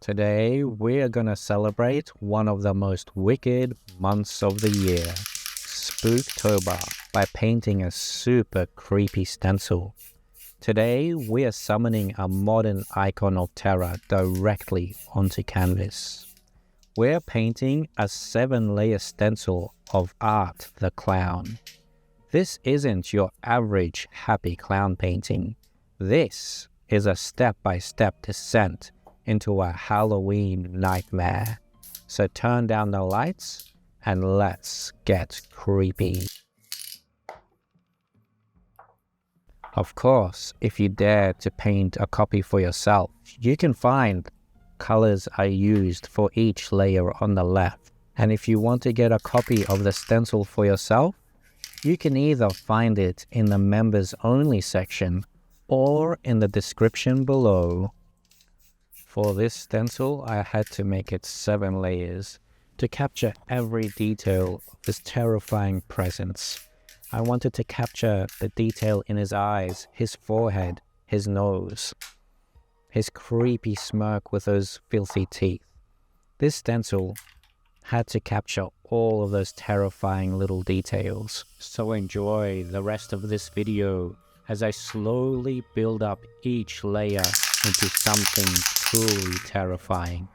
Today we're gonna celebrate one of the most wicked months of the year, Spooktober, by painting a super creepy stencil. Today we're summoning a modern icon of terror directly onto canvas. We're painting a 7-layer stencil of Art the Clown. This isn't your average happy clown painting. This is a step-by-step descent into a Halloween nightmare. So turn down the lights and let's get creepy. Of course, if you dare to paint a copy for yourself, you can find colors are used for each layer on the left. And if you want to get a copy of the stencil for yourself, you can either find it in the members only section or in the description below. For this stencil, I had to make it 7 layers to capture every detail of this terrifying presence. I wanted to capture the detail in his eyes, his forehead, his nose, his creepy smirk with those filthy teeth. This stencil had to capture all of those terrifying little details. So enjoy the rest of this video as I slowly build up each layer into something truly terrifying.